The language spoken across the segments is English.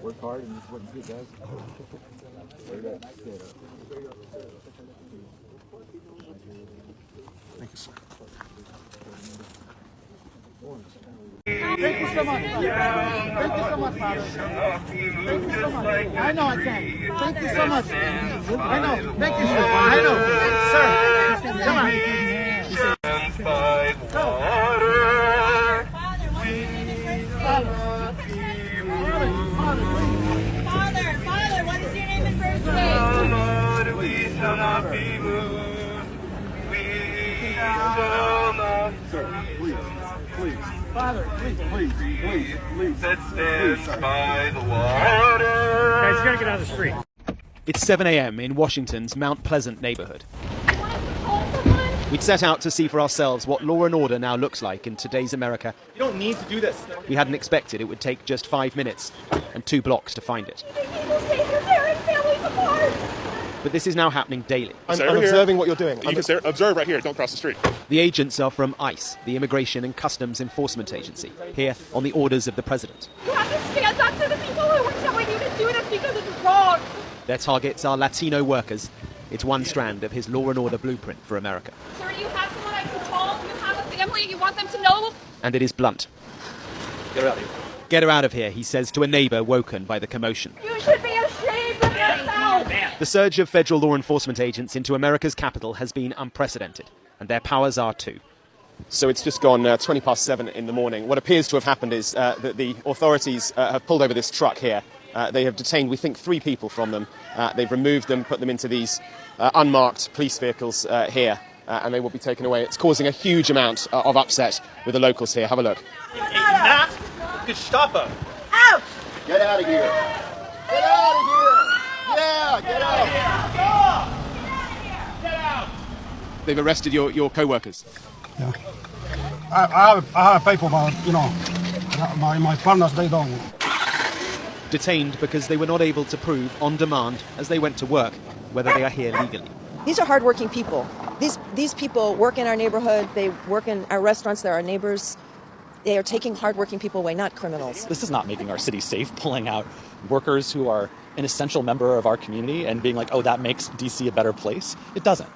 Work hard and this is what you do, guys. Thank you, sir. Thank you so much. Thank you so much, Father. Thank you so much. I know I can. Thank you so much. I know. Thank you, sir. I know. Sir, come on. By water, Father, what is your name in first name? Lord, we shall not be moved. We shall not. Sir, please. Father, please. That stands by the water. Guys, you gotta get out of the street. It's 7 a.m. in Washington's Mount Pleasant neighborhood. We'd set out to see for ourselves what law and order now looks like in today's America. You don't need to do this. We hadn't expected it would take just 5 minutes and 2 blocks to find it. People say they're tearing families apart. But this is now happening daily. I'm observing what you're doing. You can observe right here. Don't cross the street. The agents are from ICE, the Immigration and Customs Enforcement Agency, here on the orders of the president. You have to stand up to the people who are telling you to do this because it's wrong. Their targets are Latino workers. It's one strand of his law and order blueprint for America. Sir, do you have someone I can call? Do you have a family you want them to know? And it is blunt. Get her out of here. Get her out of here, he says to a neighbor woken by the commotion. You should be ashamed of yourself. The surge of federal law enforcement agents into America's capital has been unprecedented, and their powers are too. So it's just gone 20 past 7 in the morning. What appears to have happened is that the authorities have pulled over this truck here. They have detained, we think, 3 people from them. They've removed them, put them into these unmarked police vehicles here, and they will be taken away. It's causing a huge amount of upset with the locals here. Have a look. Mask? Gestapo. Out! Get out of here. Get out of here. Yeah, get out. Get out. They've arrested your co-workers. Yeah. I have people, but, my partners, they don't. Detained because they were not able to prove on demand as they went to work whether they are here legally. These are hardworking people. These people work in our neighborhood. They work in our restaurants. They're our neighbors. They are taking hardworking people away, not criminals. This is not making our city safe, pulling out workers who are an essential member of our community and being like, oh, that makes DC a better place. It doesn't.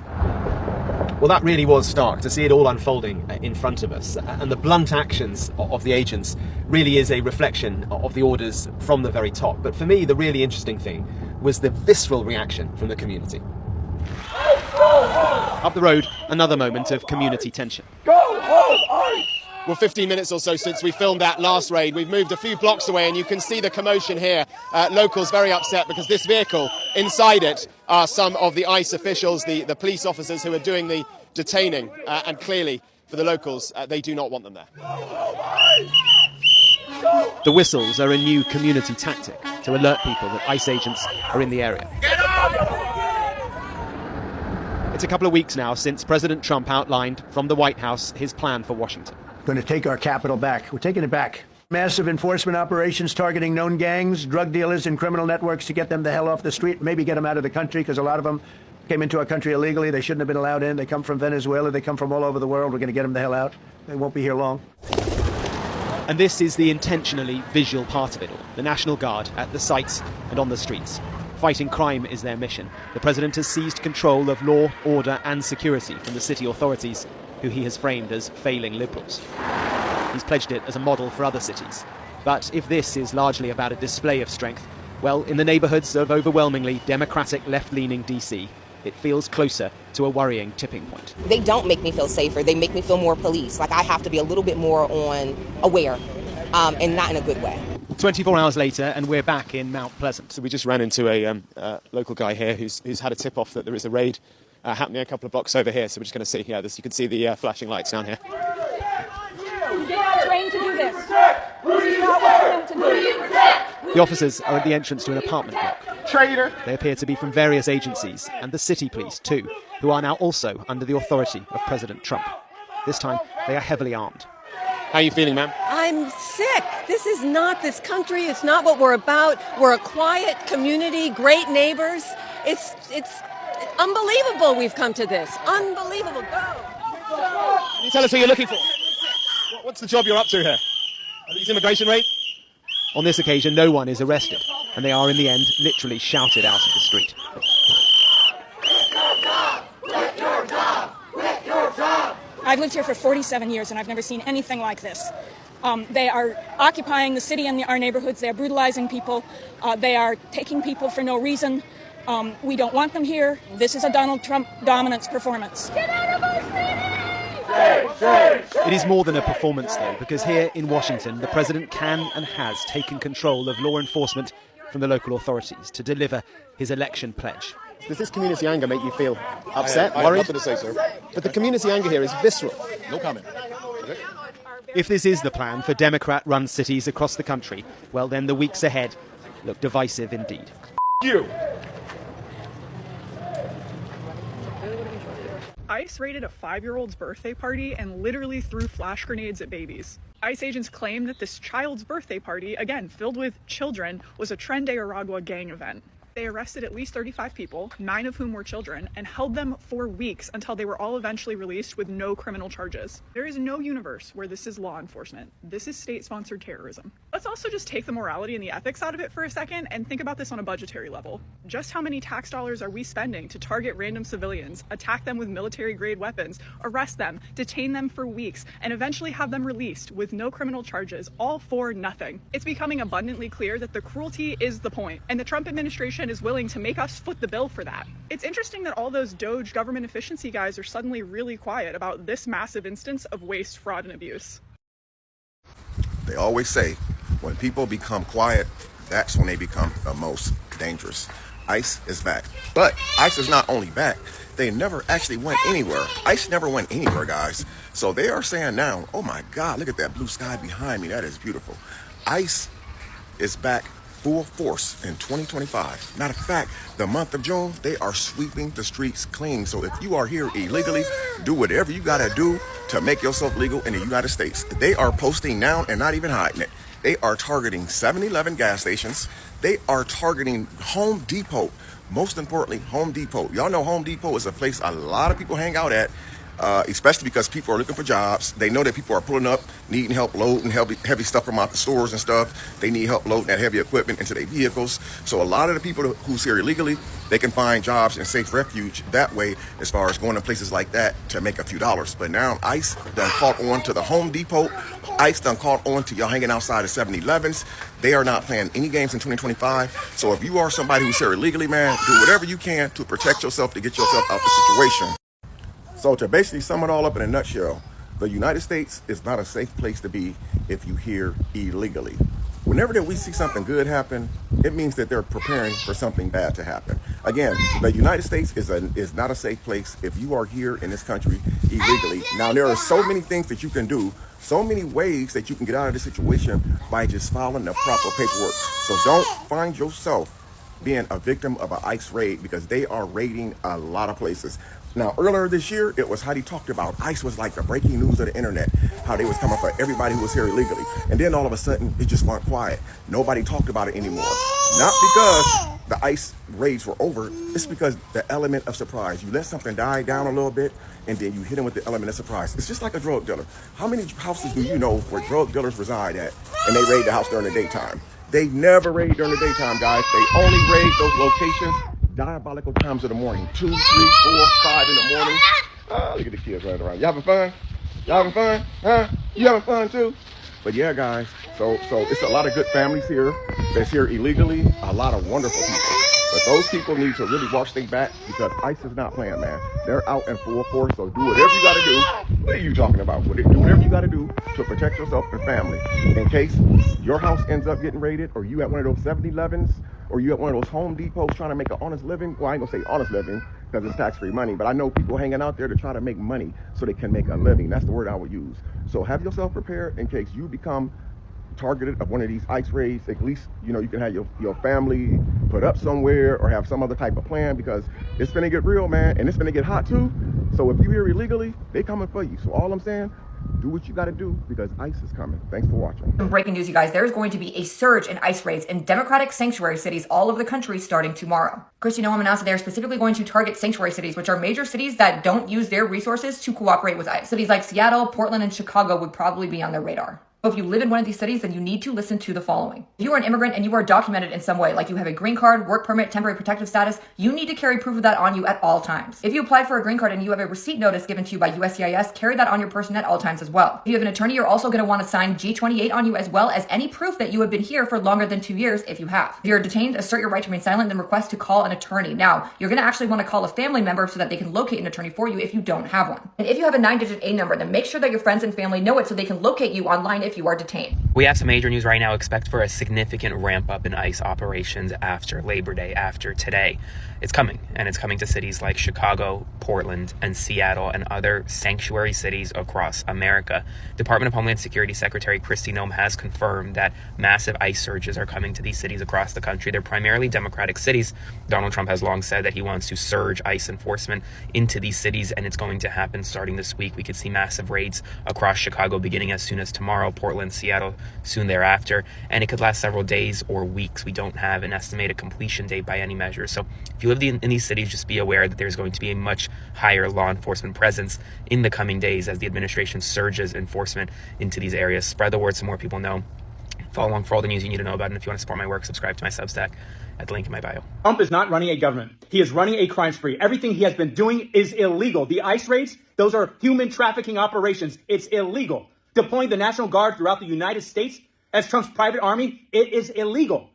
Well, that really was stark to see it all unfolding in front of us. And the blunt actions of the agents really is a reflection of the orders from the very top. But for me, the really interesting thing was the visceral reaction from the community. Up the road, another moment of community tension. Go home, ICE! Well, 15 minutes or so since we filmed that last raid, we've moved a few blocks away and you can see the commotion here. Locals very upset because this vehicle, inside it, are some of the ICE officials, the police officers who are doing the detaining. And clearly, for the locals, they do not want them there. The whistles are a new community tactic to alert people that ICE agents are in the area. It's a couple of weeks now since President Trump outlined from the White House his plan for Washington. Going to take our capital back. We're taking it back. Massive enforcement operations targeting known gangs, drug dealers, and criminal networks to get them the hell off the street, maybe get them out of the country, because a lot of them came into our country illegally. They shouldn't have been allowed in. They come from Venezuela. They come from all over the world. We're going to get them the hell out. They won't be here long. And this is the intentionally visual part of it all. The National Guard at the sites and on the streets. Fighting crime is their mission. The president has seized control of law, order and security from the city authorities, who he has framed as failing liberals. He's pledged it as a model for other cities. But if this is largely about a display of strength, well, in the neighbourhoods of overwhelmingly democratic left-leaning DC, it feels closer to a worrying tipping point. They don't make me feel safer. They make me feel more police. Like I have to be a little bit more aware, and not in a good way. 24 hours later, and we're back in Mount Pleasant. So we just ran into a local guy here who's had a tip-off that there is a raid happening a couple of blocks over here. So we're just going to see, you can see the flashing lights down here. You're not trained to do this. This is not what we're meant to do. The officers are at the entrance to an apartment block. Traitor! They appear to be from various agencies, and the city police too, who are now also under the authority of President Trump. This time, they are heavily armed. How are you feeling, ma'am? I'm sick. This is not this country. It's not what we're about. We're a quiet community, great neighbors. It's unbelievable we've come to this. Unbelievable. Go. Can you tell us who you're looking for? What's the job you're up to here? Are these immigration raids? On this occasion, no one is arrested, and they are in the end literally shouted out of the street. I've lived here for 47 years and I've never seen anything like this. They are occupying the city and our neighborhoods. They are brutalizing people. They are taking people for no reason. We don't want them here. This is a Donald Trump dominance performance. Get out of our city! It is more than a performance, though, because here in Washington, the president can and has taken control of law enforcement from the local authorities to deliver his election pledge. Does this community anger make you feel upset, I worried? have nothing to say, sir. But the community anger here is visceral. No comment. Okay. If this is the plan for Democrat-run cities across the country, well, then the weeks ahead look divisive indeed. You. ICE raided a 5-year-old's birthday party and literally threw flash grenades at babies. ICE agents claimed that this child's birthday party, again filled with children, was a Tren de Aragua gang event. They arrested at least 35 people, 9 of whom were children, and held them for weeks until they were all eventually released with no criminal charges. There is no universe where this is law enforcement. This is state-sponsored terrorism. Let's also just take the morality and the ethics out of it for a second and think about this on a budgetary level. Just how many tax dollars are we spending to target random civilians, attack them with military-grade weapons, arrest them, detain them for weeks, and eventually have them released with no criminal charges, all for nothing? It's becoming abundantly clear that the cruelty is the point, and the Trump administration is willing to make us foot the bill for that. It's interesting that all those Doge government efficiency guys are suddenly really quiet about this massive instance of waste, fraud, and abuse. They always say, when people become quiet, that's when they become the most dangerous. ICE is back. But ICE is not only back, they never actually went anywhere. ICE never went anywhere, guys. So they are saying now, oh my God, look at that blue sky behind me. That is beautiful. ICE is back full force in 2025. Matter of fact, the month of June, they are sweeping the streets clean. So if you are here illegally, do whatever you gotta do to make yourself legal in the United States. They are posting now and not even hiding it. They are targeting 7-Eleven gas stations. They are targeting Home Depot. Most importantly, Home Depot. Y'all know Home Depot is a place a lot of people hang out at, especially because people are looking for jobs. They know that people are pulling up, needing help loading heavy stuff from out the stores and stuff. They need help loading that heavy equipment into their vehicles. So a lot of the people who's here illegally, they can find jobs and safe refuge that way as far as going to places like that to make a few dollars. But now ICE done caught on to the Home Depot. ICE done caught on to y'all hanging outside of 7-Elevens. They are not playing any games in 2025. So if you are somebody who's here illegally, man, do whatever you can to protect yourself, to get yourself out the situation. So to basically sum it all up in a nutshell, the United States is not a safe place to be if you here illegally. Whenever that we see something good happen, it means that they're preparing for something bad to happen. Again, the United States is not a safe place if you are here in this country illegally. Now, there are so many things that you can do, so many ways that you can get out of this situation by just following the proper paperwork. So don't find yourself being a victim of an ICE raid, because they are raiding a lot of places. Now, earlier this year, it was how he talked about ICE was like the breaking news of the internet, how they was coming for everybody who was here illegally. And then all of a sudden, it just went quiet. Nobody talked about it anymore. Not because the ICE raids were over, it's because the element of surprise. You let something die down a little bit, and then you hit them with the element of surprise. It's just like a drug dealer. How many houses do you know where drug dealers reside at, and they raid the house during the daytime? They never raid during the daytime, guys. They only raid those locations diabolical times of the morning. 2, 3, 4, 5 in the morning. Look at the kids running around. You having fun? You having fun? Huh? You having fun too? But yeah, guys, so it's a lot of good families here that's here illegally, a lot of wonderful people. But those people need to really watch their back, because ICE is not playing, man. They're out in full force, so do whatever you got to do. What are you talking about? Do whatever you got to do to protect yourself and family. In case your house ends up getting raided, or you at one of those 7-Elevens, or you at one of those Home Depots trying to make an honest living. Well, I ain't gonna say honest living because it's tax-free money, but I know people hanging out there to try to make money so they can make a living. That's the word I would use. So have yourself prepared in case you become targeted of one of these ICE raids. At least, you know, you can have your family put up somewhere or have some other type of plan, because it's gonna get real, man, and it's gonna get hot too. So if you're here illegally, they coming for you. So all I'm saying, do what you got to do, because ICE is coming. Thanks for watching. Breaking news, you guys. There's going to be a surge in ICE raids in Democratic sanctuary cities all over the country starting tomorrow. Kristi Noem announced that they're specifically going to target sanctuary cities, which are major cities that don't use their resources to cooperate with ICE. Cities like Seattle, Portland, and Chicago would probably be on their radar. If you live in one of these cities, then you need to listen to the following. If you are an immigrant and you are documented in some way, like you have a green card, work permit, temporary protective status, you need to carry proof of that on you at all times. If you applied for a green card and you have a receipt notice given to you by USCIS, carry that on your person at all times as well. If you have an attorney, you're also going to want to sign G28 on you, as well as any proof that you have been here for longer than 2 years if you have. If you're detained, assert your right to remain silent, then request to call an attorney. Now, you're going to actually want to call a family member so that they can locate an attorney for you if you don't have one. And if you have a 9-digit A number, then make sure that your friends and family know it so they can locate you online if you are detained. We have some major news right now. Expect for a significant ramp up in ICE operations after Labor Day, after today. It's coming, and it's coming to cities like Chicago, Portland, and Seattle, and other sanctuary cities across America. Department of Homeland Security Secretary Kristi Noem has confirmed that massive ICE surges are coming to these cities across the country. They're primarily Democratic cities. Donald Trump has long said that he wants to surge ICE enforcement into these cities, and it's going to happen starting this week. We could see massive raids across Chicago beginning as soon as tomorrow, Portland, Seattle soon thereafter, and it could last several days or weeks. We don't have an estimated completion date by any measure. So if you live in these cities, just be aware that there's going to be a much higher law enforcement presence in the coming days as the administration surges enforcement into these areas. Spread the word so more people know. Follow along for all the news you need to know about, and if you want to support my work, subscribe to my Substack at the link in my bio. Trump is not running a government. He is running a crime spree. Everything he has been doing is illegal. The ICE raids, those are human trafficking operations. It's illegal. Deploying the National Guard throughout the United States as Trump's private army, it is illegal.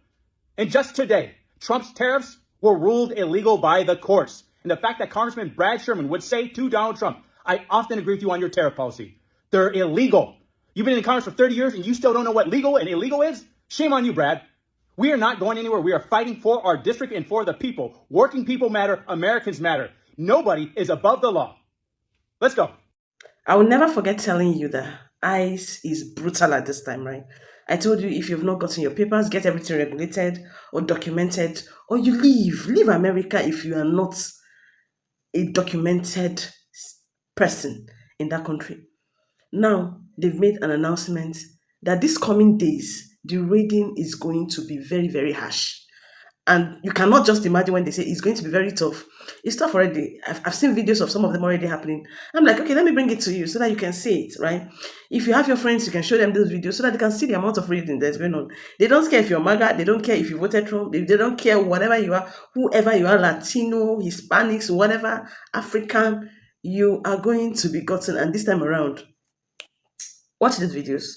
And just today, Trump's tariffs were ruled illegal by the courts. And the fact that Congressman Brad Sherman would say to Donald Trump, I often agree with you on your tariff policy. They're illegal. You've been in Congress for 30 years and you still don't know what legal and illegal is? Shame on you, Brad. We are not going anywhere. We are fighting for our district and for the people. Working people matter. Americans matter. Nobody is above the law. Let's go. I will never forget telling you that ICE is brutal at this time, right? I told you, if you've not gotten your papers, get everything regulated or documented, or you leave. Leave America if you are not a documented person in that country. Now, they've made an announcement that this coming days, the raiding is going to be very, very harsh. And you cannot just imagine when they say it's going to be very tough. It's tough already. I've seen videos of some of them already happening. I'm like, okay, let me bring it to you so that you can see it, right? If you have your friends, you can show them those videos so that they can see the amount of reading that's going on. They don't care if you're Maga. They don't care if you voted Trump. They don't care whatever you are, whoever you are, Latino, Hispanics, whatever, African, you are going to be gotten. And this time around, watch these videos.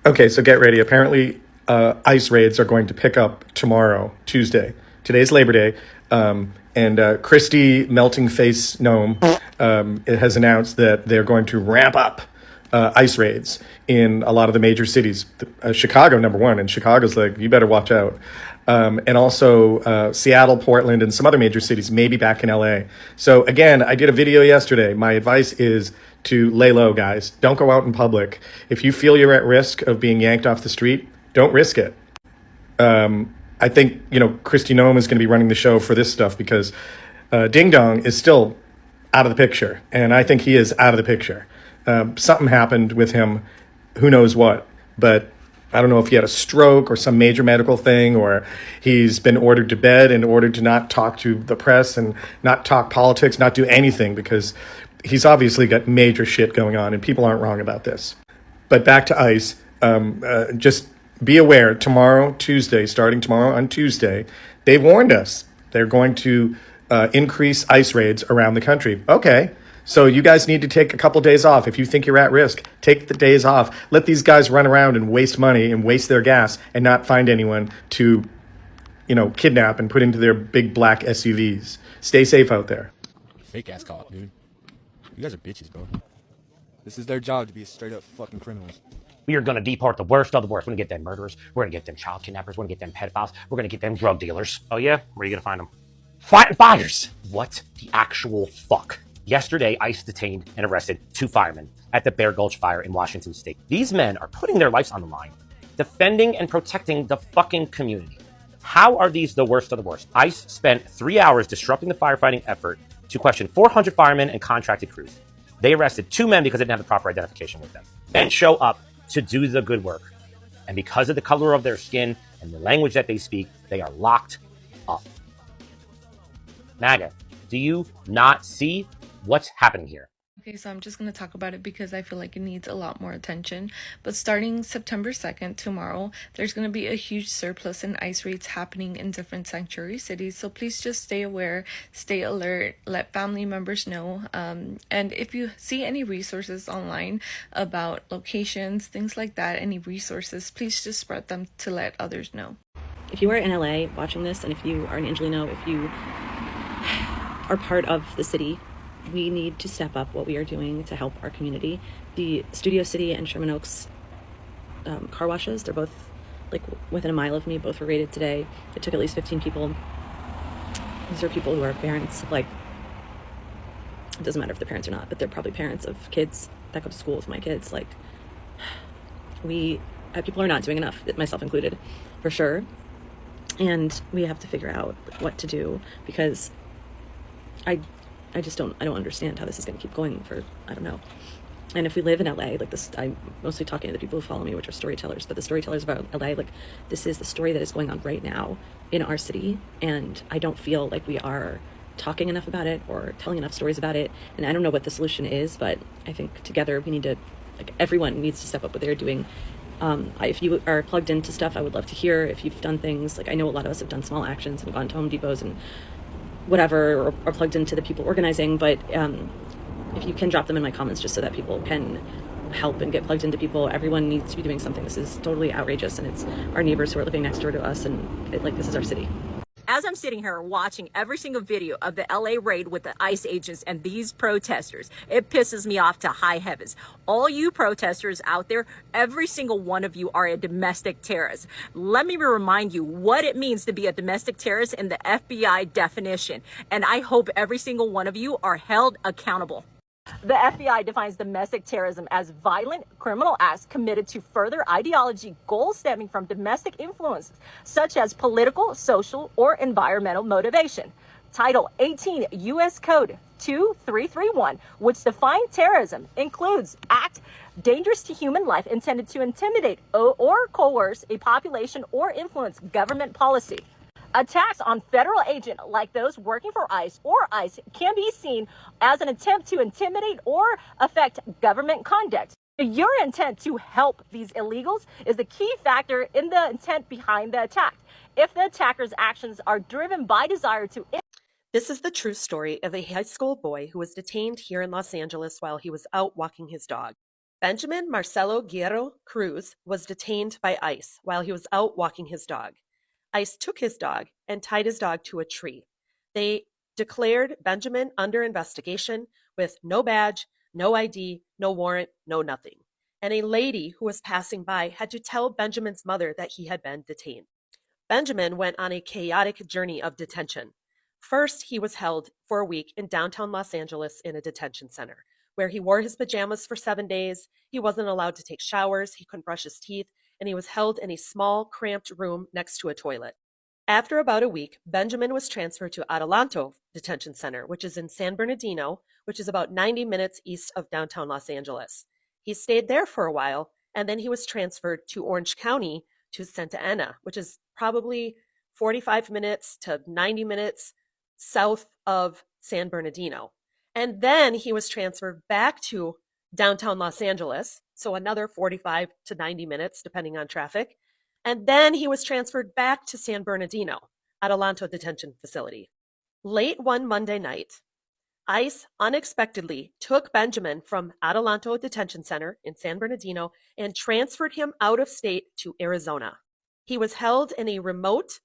Okay, so get ready. Apparently, ICE raids are going to pick up tomorrow, Tuesday. Today's Labor Day. And Kristi Melting Face Noem has announced that they're going to ramp up ICE raids in a lot of the major cities. Chicago, number one. And Chicago's like, you better watch out. And also Seattle, Portland, and some other major cities, maybe back in LA. So again, I did a video yesterday. My advice is to lay low, guys. Don't go out in public. If you feel you're at risk of being yanked off the street, don't risk it. I think, Kristi Noem is going to be running the show for this stuff because Ding Dong is still out of the picture. And I think he is out of the picture. Something happened with him, who knows what. But I don't know if he had a stroke or some major medical thing, or he's been ordered to bed and ordered to not talk to the press and not talk politics, not do anything, because he's obviously got major shit going on and people aren't wrong about this. But back to ICE, just be aware, tomorrow, Tuesday, starting tomorrow on Tuesday, they warned us they're going to increase ICE raids around the country. Okay, so you guys need to take a couple days off. If you think you're at risk, take the days off. Let these guys run around and waste money and waste their gas and not find anyone to, kidnap and put into their big black SUVs. Stay safe out there. Fake ass cop, dude. You guys are bitches, bro. This is their job to be straight up fucking criminals. We are going to deport the worst of the worst. We're going to get them murderers. We're going to get them child kidnappers. We're going to get them pedophiles. We're going to get them drug dealers. Oh, yeah? Where are you going to find them? Fighting fires! What the actual fuck? Yesterday, ICE detained and arrested 2 firemen at the Bear Gulch fire in Washington state. These men are putting their lives on the line, defending and protecting the fucking community. How are these the worst of the worst? ICE spent 3 hours disrupting the firefighting effort to question 400 firemen and contracted crews. They arrested 2 men because they didn't have the proper identification with them. Men show up to do the good work. And because of the color of their skin and the language that they speak, they are locked up. Maga, do you not see what's happening here? Okay, so I'm just going to talk about it because I feel like it needs a lot more attention. But starting September 2nd, tomorrow, there's going to be a huge surplus in ICE raids happening in different sanctuary cities. So please just stay aware, stay alert, let family members know. And if you see any resources online about locations, things like that, any resources, please just spread them to let others know. If you are in LA watching this, and if you are in Angelino, if you are part of the city, we need to step up what we are doing to help our community. The Studio City and Sherman Oaks car washes, they're both like within a mile of me, both were raided today. It took at least 15 people. These are people who are parents of, like, it doesn't matter if they're parents or not, but they're probably parents of kids that go to school with my kids. Like, people are not doing enough, myself included, for sure. And we have to figure out what to do, because I don't understand how this is going to keep going for, I don't know. And if we live in LA, like this, I'm mostly talking to the people who follow me, which are storytellers, but the storytellers about LA, like, this is the story that is going on right now in our city. And I don't feel like we are talking enough about it or telling enough stories about it. And I don't know what the solution is, but I think together we need to, like, everyone needs to step up what they're doing. If you are plugged into stuff, I would love to hear if you've done things. Like, I know a lot of us have done small actions and gone to Home Depots and whatever, or plugged into the people organizing, but if you can drop them in my comments just so that people can help and get plugged into people. Everyone needs to be doing something. This is totally outrageous, and it's our neighbors who are living next door to us, and this is our city. As I'm sitting here watching every single video of the LA raid with the ICE agents and these protesters, it pisses me off to high heavens. All you protesters out there, every single one of you are a domestic terrorist. Let me remind you what it means to be a domestic terrorist in the FBI definition. And I hope every single one of you are held accountable. The FBI defines domestic terrorism as violent criminal acts committed to further ideology, goals stemming from domestic influences, such as political, social, or environmental motivation. Title 18 U.S. Code 2331, which defines terrorism, includes act dangerous to human life intended to intimidate or coerce a population or influence government policy. Attacks on federal agents like those working for ICE or ICE can be seen as an attempt to intimidate or affect government conduct. Your intent to help these illegals is the key factor in the intent behind the attack. If the attacker's actions are driven by desire to... This is the true story of a high school boy who was detained here in Los Angeles while he was out walking his dog. Benjamin Marcelo Guerrero Cruz was detained by ICE while he was out walking his dog. ICE took his dog and tied his dog to a tree. They declared Benjamin under investigation with no badge, no ID, no warrant, no nothing. And a lady who was passing by had to tell Benjamin's mother that he had been detained. Benjamin went on a chaotic journey of detention. First, he was held for a week in downtown Los Angeles in a detention center, where he wore his pajamas for 7 days. He wasn't allowed to take showers, he couldn't brush his teeth, and he was held in a small, cramped room next to a toilet. After about a week, Benjamin was transferred to Adelanto Detention Center, which is in San Bernardino, which is about 90 minutes east of downtown Los Angeles. He stayed there for a while, and then he was transferred to Orange County to Santa Ana, which is probably 45 minutes to 90 minutes south of San Bernardino. And then he was transferred back to downtown Los Angeles, so another 45 to 90 minutes, depending on traffic. And then he was transferred back to San Bernardino, Adelanto Detention Facility. Late one Monday night, ICE unexpectedly took Benjamin from Adelanto Detention Center in San Bernardino and transferred him out of state to Arizona. He was held in a remote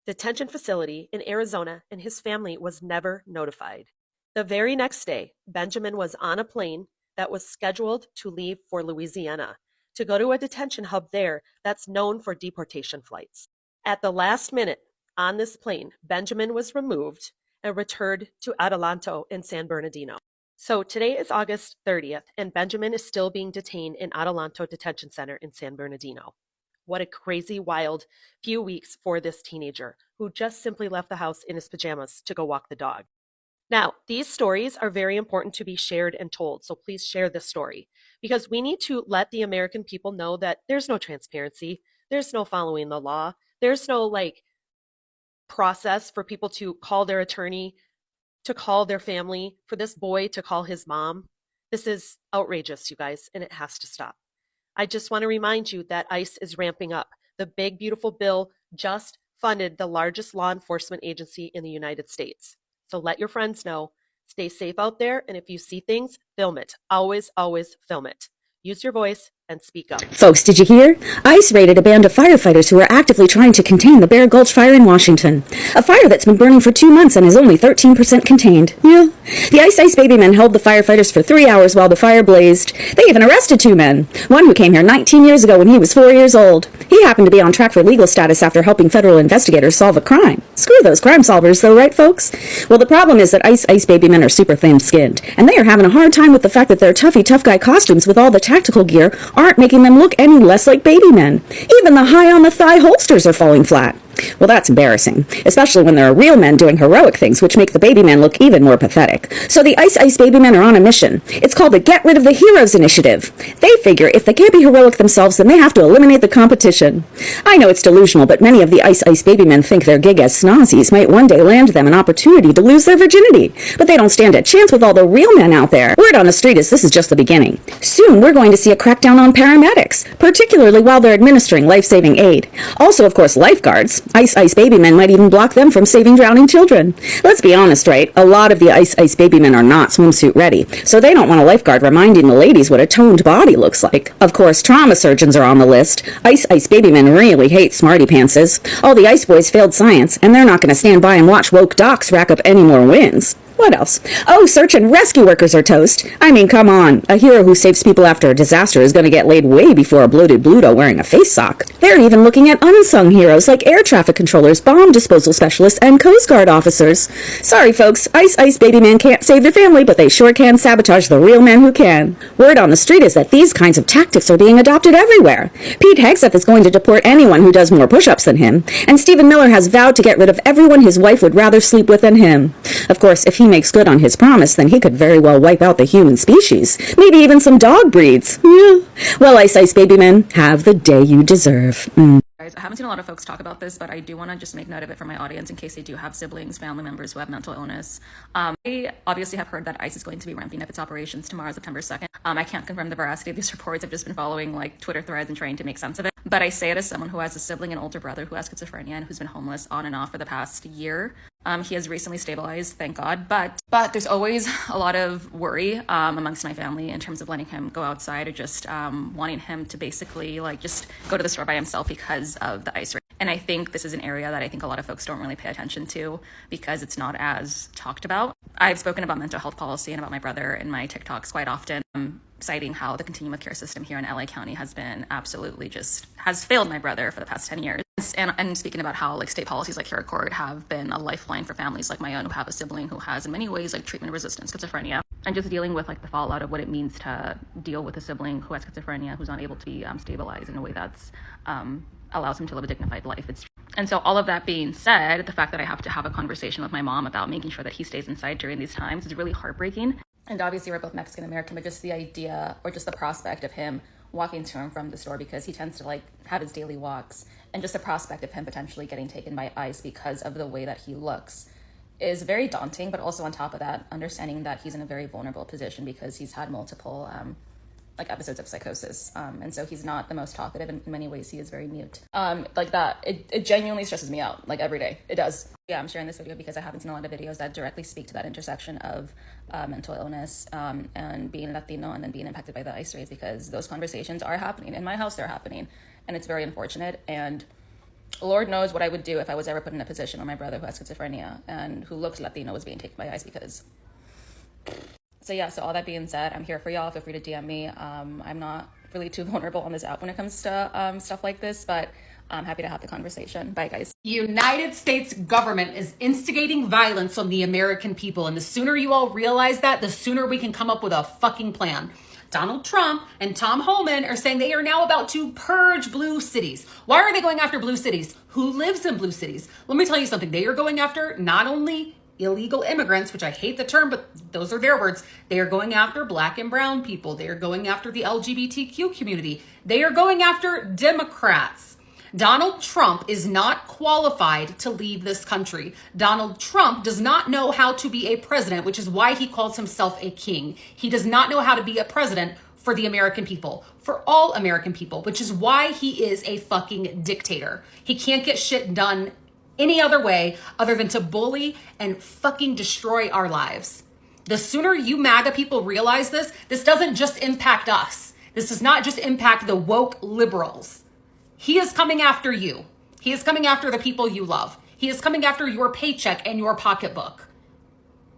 detention facility in Arizona, and his family was never notified. The very next day, Benjamin was on a plane that was scheduled to leave for Louisiana to go to a detention hub there that's known for deportation flights. At the last minute on this plane, Benjamin was removed and returned to Adelanto in San Bernardino. So today is August 30th, and Benjamin is still being detained in Adelanto Detention Center in San Bernardino. What a crazy, wild few weeks for this teenager who just simply left the house in his pajamas to go walk the dog. Now, these stories are very important to be shared and told, so please share this story, because we need to let the American people know that there's no transparency, there's no following the law, there's no process for people to call their attorney, to call their family, for this boy to call his mom. This is outrageous, you guys, and it has to stop. I just want to remind you that ICE is ramping up. The big, beautiful bill just funded the largest law enforcement agency in the United States. So let your friends know. Stay safe out there, and if you see things, film it. Always, always film it. Use your voice and speak up. Folks, did you hear? ICE raided a band of firefighters who were actively trying to contain the Bear Gulch fire in Washington. A fire that's been burning for 2 months and is only 13% contained. Yeah. The Ice Baby Men held the firefighters for 3 hours while the fire blazed. They even arrested 2 men. One who came here 19 years ago when he was 4 years old. He happened to be on track for legal status after helping federal investigators solve a crime. Screw those crime solvers though, right folks? Well, the problem is that Ice Baby Men are super thin-skinned, and they are having a hard time with the fact that their toughy tough guy costumes with all the tactical gear aren't making them look any less like baby men. Even the high-on-the-thigh holsters are falling flat. Well, that's embarrassing, especially when there are real men doing heroic things which make the baby men look even more pathetic. So the Ice Baby Men are on a mission. It's called the Get Rid of the Heroes Initiative. They figure if they can't be heroic themselves, then they have to eliminate the competition. I know it's delusional, but many of the Ice Baby Men think their gig as snazzies might one day land them an opportunity to lose their virginity. But they don't stand a chance with all the real men out there. Word on the street is this is just the beginning. Soon we're going to see a crackdown on paramedics, particularly while they're administering life-saving aid. Also, of course, lifeguards. Ice Baby Men might even block them from saving drowning children. Let's be honest, right? A lot of the Ice Baby Men are not swimsuit ready, so they don't want a lifeguard reminding the ladies what a toned body looks like. Of course, trauma surgeons are on the list. Ice Baby Men really hate smarty pantses. All the Ice Boys failed science, and they're not going to stand by and watch woke docs rack up any more wins. What else? Oh, search and rescue workers are toast. I mean, come on. A hero who saves people after a disaster is going to get laid way before a bloated Bluto wearing a face sock. They're even looking at unsung heroes like air traffic controllers, bomb disposal specialists, and Coast Guard officers. Sorry, folks. Ice Baby Men can't save their family, but they sure can sabotage the real men who can. Word on the street is that these kinds of tactics are being adopted everywhere. Pete Hegseth is going to deport anyone who does more push-ups than him, and Stephen Miller has vowed to get rid of everyone his wife would rather sleep with than him. Of course, if he makes good on his promise, then he could very well wipe out the human species. Maybe even some dog breeds. Yeah. Well, Ice Baby Men, have the day you deserve. Guys, I haven't seen a lot of folks talk about this, but I do want to just make note of it for my audience in case they do have siblings, family members who have mental illness. I obviously have heard that ICE is going to be ramping up its operations tomorrow, September 2nd. I can't confirm the veracity of these reports. I've just been following like Twitter threads and trying to make sense of it. But I say it as someone who has a sibling and older brother who has schizophrenia and who's been homeless on and off for the past year. He has recently stabilized, thank God, but there's always a lot of worry amongst my family in terms of letting him go outside or just wanting him to basically like just go to the store by himself because of the ICE raid. And I think this is an area that I think a lot of folks don't really pay attention to because it's not as talked about. I've spoken about mental health policy and about my brother in my TikToks quite often, citing how the continuum of care system here in LA County has been absolutely has failed my brother for the past 10 years. And speaking about how like state policies like Hero Court have been a lifeline for families like my own who have a sibling who has in many ways like treatment resistant schizophrenia, and just dealing with like the fallout of what it means to deal with a sibling who has schizophrenia who's not able to be stabilized in a way that's allows him to live a dignified life. And so all of that being said, the fact that I have to have a conversation with my mom about making sure that he stays inside during these times is really heartbreaking. And obviously we're both Mexican American, but just the idea or just the prospect of him walking to and from the store because he tends to like have his daily walks, and just the prospect of him potentially getting taken by ICE because of the way that he looks is very daunting. But also on top of that, understanding that he's in a very vulnerable position because he's had multiple like episodes of psychosis, and so he's not the most talkative. In many ways he is very mute. Like that, it genuinely stresses me out, like every day. It does. Yeah, I'm sharing this video because I haven't seen a lot of videos that directly speak to that intersection of mental illness and being Latino and then being impacted by the ICE raids, because those conversations are happening. In my house, they're happening, and it's very unfortunate. And Lord knows what I would do if I was ever put in a position where my brother who has schizophrenia and who looks Latino was being taken by ICE because... So yeah, so all that being said, I'm here for y'all. Feel free to DM me. I'm not really too vulnerable on this app when it comes to stuff like this, but I'm happy to have the conversation. Bye, guys. The United States government is instigating violence on the American people, and the sooner you all realize that, the sooner we can come up with a fucking plan. Donald Trump and Tom Homan are saying they are now about to purge blue cities. Why are they going after blue cities? Who lives in blue cities? Let me tell you something. They are going after not only illegal immigrants, which I hate the term, but those are their words. They are going after black and brown people. They are going after the LGBTQ community. They are going after Democrats. Donald Trump is not qualified to lead this country. Donald Trump does not know how to be a president, which is why he calls himself a king. He does not know how to be a president for the American people, for all American people, which is why he is a fucking dictator. He can't get shit done any other way other than to bully and fucking destroy our lives. The sooner you MAGA people realize this, this doesn't just impact us. This does not just impact the woke liberals. He is coming after you. He is coming after the people you love. He is coming after your paycheck and your pocketbook.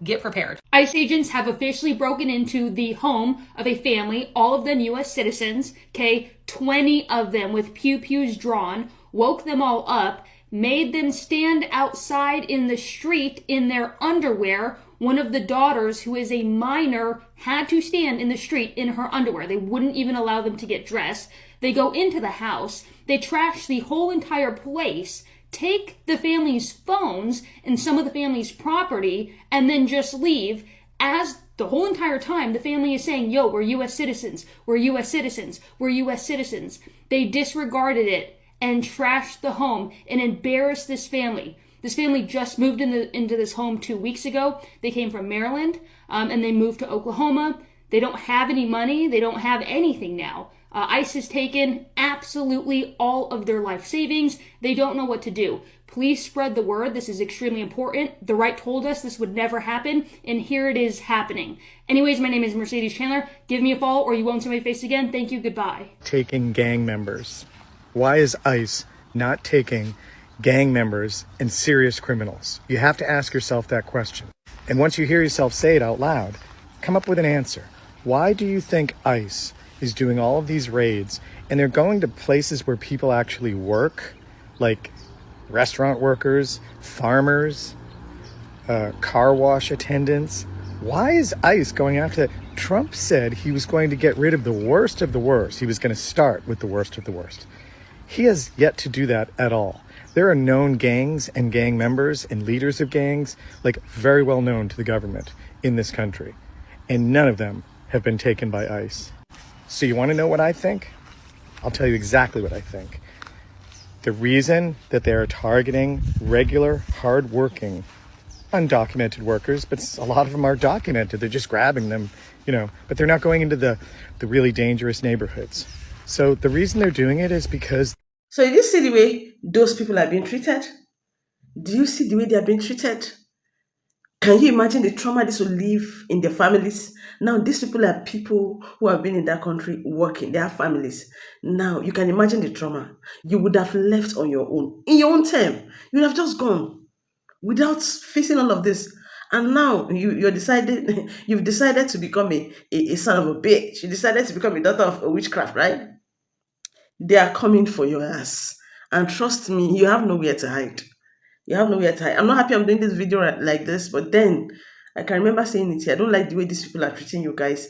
Get prepared. ICE agents have officially broken into the home of a family, all of them U.S. citizens, 20 of them with pew-pews drawn, woke them all up, made them stand outside in the street in their underwear. One of the daughters, who is a minor, had to stand in the street in her underwear. They wouldn't even allow them to get dressed. They go into the house, they trash the whole entire place, take the family's phones and some of the family's property, and then just leave. As the whole entire time, the family is saying, yo, we're U.S. citizens, we're U.S. citizens, we're U.S. citizens. They disregarded it and trashed the home and embarrassed this family. This family just moved into this home 2 weeks ago. They came from Maryland, and they moved to Oklahoma. They don't have any money. They don't have anything now. ICE has taken absolutely all of their life savings. They don't know what to do. Please spread the word. This is extremely important. The right told us this would never happen, and here it is happening. Anyways, my name is Mercedes Chandler. Give me a follow or you won't see my face again. Thank you. Goodbye. Taking gang members. Why is ICE not taking gang members and serious criminals? You have to ask yourself that question. And once you hear yourself say it out loud, come up with an answer. Why do you think ICE is doing all of these raids and they're going to places where people actually work, like restaurant workers, farmers, car wash attendants? Why is ICE going after that? Trump said he was going to get rid of the worst of the worst. He was going to start with the worst of the worst. He has yet to do that at all. There are known gangs and gang members and leaders of gangs, like very well known to the government in this country, and none of them have been taken by ICE. So you want to know what I think? I'll tell you exactly what I think. The reason that they are targeting regular, hard-working, undocumented workers, but a lot of them are documented, they're just grabbing them, but they're not going into the really dangerous neighborhoods. So the reason they're doing it is because... So did you see the way those people are being treated? Do you see the way they are being treated? Can you imagine the trauma this will leave in their families? Now, these people are people who have been in that country working. They have families. Now, you can imagine the trauma. You would have left on your own. In your own time. You would have just gone without facing all of this. And now, you've decided to become a son of a bitch. You decided to become a daughter of a witchcraft, right? They are coming for your ass. And trust me, you have nowhere to hide. You have nowhere to hide. I'm not happy I'm doing this video like this, but then I can remember saying it here. I don't like the way these people are treating you guys.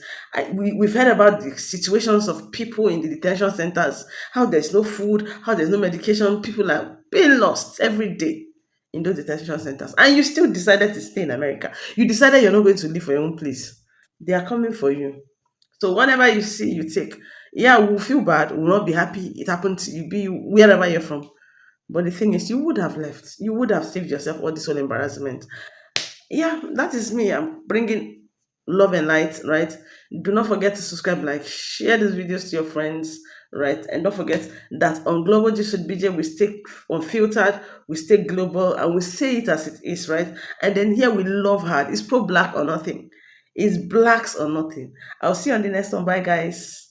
We've heard about the situations of people in the detention centers, how there's no food, how there's no medication. People are being lost every day in those detention centers. And you still decided to stay in America. You decided you're not going to live for your own place. They are coming for you. So whatever you see, you take. Yeah, we'll feel bad. We'll not be happy. It happened to you, be wherever you're from. But the thing is, you would have left. You would have saved yourself all this whole embarrassment. Yeah, that is me. I'm bringing love and light, right? Do not forget to subscribe, like, share these videos to your friends, right? And don't forget that on Global Gist with BJ, we stay unfiltered, we stay global, and we say it as it is, right? And then here we love hard. It's pro-black or nothing. It's blacks or nothing. I'll see you on the next one. Bye, guys.